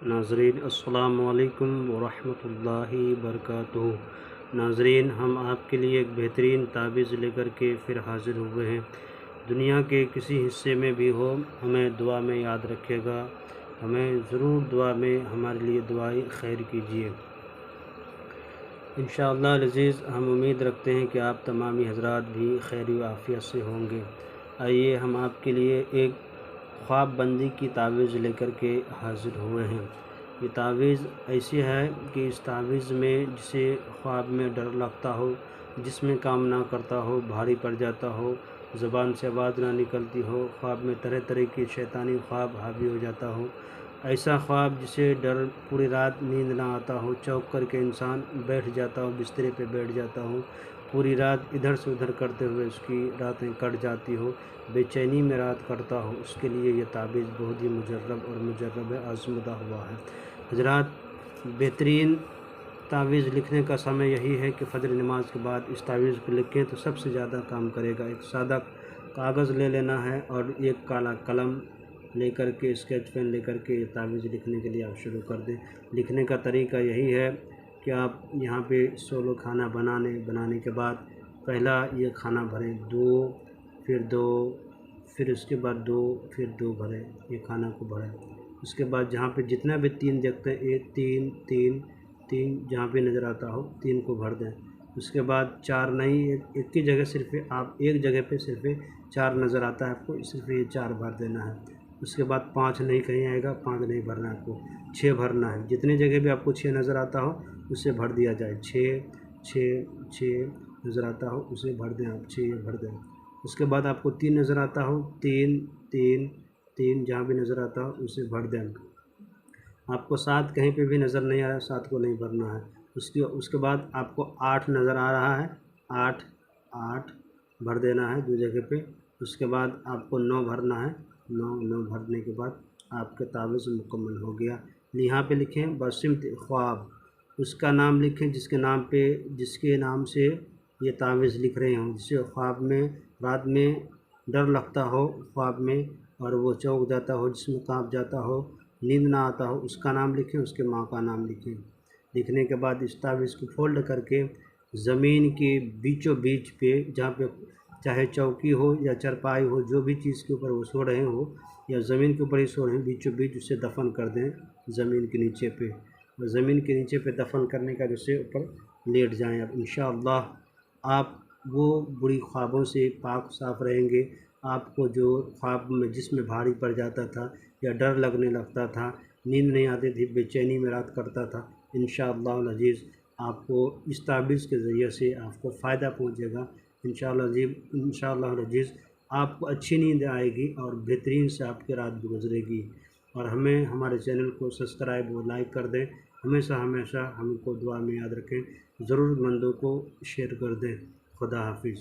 ناظرین السلام علیکم ورحمۃ اللہ وبرکاتہ۔ ناظرین، ہم آپ کے لیے ایک بہترین تعویذ لے کر کے پھر حاضر ہوئے ہیں۔ دنیا کے کسی حصے میں بھی ہو، ہمیں دعا میں یاد رکھے گا، ہمیں ضرور دعا میں ہمارے لیے دعائیں خیر کیجیے۔ انشاءاللہ العزیز ہم امید رکھتے ہیں کہ آپ تمامی حضرات بھی خیر و عافیت سے ہوں گے۔ آئیے ہم آپ کے لیے ایک خواب بندی کی تعویذ لے کر کے حاضر ہوئے ہیں۔ یہ تعویذ ایسی ہے کہ اس تعویذ میں جسے خواب میں ڈر لگتا ہو، جس میں کام نہ کرتا ہو، بھاری پڑ جاتا ہو، زبان سے آواز نہ نکلتی ہو، خواب میں طرح طرح کی شیطانی خواب حاوی ہو جاتا ہو، ایسا خواب جسے ڈر پوری رات نیند نہ آتا ہو، چوک کر کے انسان بیٹھ جاتا ہو، بسترے پہ بیٹھ جاتا ہو، پوری رات ادھر سے ادھر کرتے ہوئے اس کی راتیں کٹ جاتی ہو، بے چینی میں رات کٹتا ہو، اس کے لیے یہ تعویذ بہت ہی مجرب ہے، آزمودہ ہوا ہے۔ حضرات، بہترین تعویذ لکھنے کا سمے یہی ہے کہ فجر نماز کے بعد اس تعویذ کو لکھیں تو سب سے زیادہ کام کرے گا۔ ایک سادہ کاغذ لے لینا ہے اور ایک کالا قلم لے کر کے، اسکیچ پین لے کر کے یہ تعویذ لکھنے کے لیے آپ شروع کر دیں۔ لکھنے کا طریقہ یہی ہے کہ آپ یہاں پہ 16 کھانا بنانے کے بعد پہلا یہ کھانا بھریں، 2، پھر 2، پھر اس کے بعد 2، پھر 2 بھریں، یہ کھانا کو بھریں۔ اس کے بعد جہاں پہ جتنا بھی 3 دیکھتے ہیں، 1، 3، 3، 3 جہاں پہ نظر آتا ہو 3 کو بھر دیں۔ اس کے بعد 4 نہیں، ایک کی جگہ صرف آپ ایک جگہ پہ صرف 4 نظر آتا ہے آپ کو، صرف یہ 4 بھر دینا ہے۔ اس کے بعد 5 نہیں کہیں آئے گا، 5 نہیں بھرنا ہے آپ کو، 6 بھرنا ہے۔ جتنے جگہ بھی آپ کو 6 نظر آتا ہو اسے بھر دیا جائے، 6، 6، 6 نظر آتا ہو اسے بھر دیں آپ، 6 بھر دیں۔ اس کے بعد آپ کو 3 نظر آتا ہو، 3، 3، 3 جہاں بھی نظر آتا ہو اسے بھر دیں۔ آپ کو 7 کہیں پہ بھی نظر نہیں آ رہا، 7 کو نہیں بھرنا ہے۔ اس کے بعد آپ کو 8 نظر آ رہا ہے، 8، 8 بھر دینا ہے 2 جگہ پہ۔ اس کے بعد آپ کو 9 بھرنا ہے، 9 بھرنے کے بعد آپ کا تعویذ مکمل ہو گیا۔ یہاں پہ لکھیں بسمت خواب، اس کا نام لکھیں جس کے نام سے یہ تعویذ لکھ رہے ہوں، جسے خواب میں رات میں ڈر لگتا ہو خواب میں اور وہ چونک جاتا ہو، جس میں کانپ جاتا ہو، نیند نہ آتا ہو، اس کا نام لکھیں، اس کے ماں کا نام لکھیں۔ لکھنے کے بعد اس تعویذ کو فولڈ کر کے زمین کے بیچوں بیچ پہ، جہاں پہ چاہے چوکی ہو یا چرپائی ہو، جو بھی چیز کے اوپر وہ سو رہے ہو یا زمین کے اوپر ہی سو رہے ہیں، بیچوں بیچ اسے دفن کر دیں زمین کے نیچے پہ، اور زمین کے نیچے پہ دفن کرنے کا جسے اوپر لیٹ جائیں آپ۔ انشاءاللہ آپ وہ بری خوابوں سے پاک صاف رہیں گے۔ آپ کو جو خواب میں جس میں بھاری پڑ جاتا تھا یا ڈر لگنے لگتا تھا، نیند نہیں آتی تھی، بے چینی میں رات کٹتا تھا، انشاءاللہ العزیز آپ کو اس تعویذ کے ذریعے سے آپ کو فائدہ پہنچے گا۔ انشاءاللہ العزیز آپ کو اچھی نیند آئے گی اور بہترین سے آپ کی رات بھی گزرے گی۔ اور ہمیں ہمارے چینل کو سبسکرائب اور لائک کر دیں، ہمیشہ ہم کو دعا میں یاد رکھیں، ضرورت مندوں کو شیئر کر دیں۔ خدا حافظ۔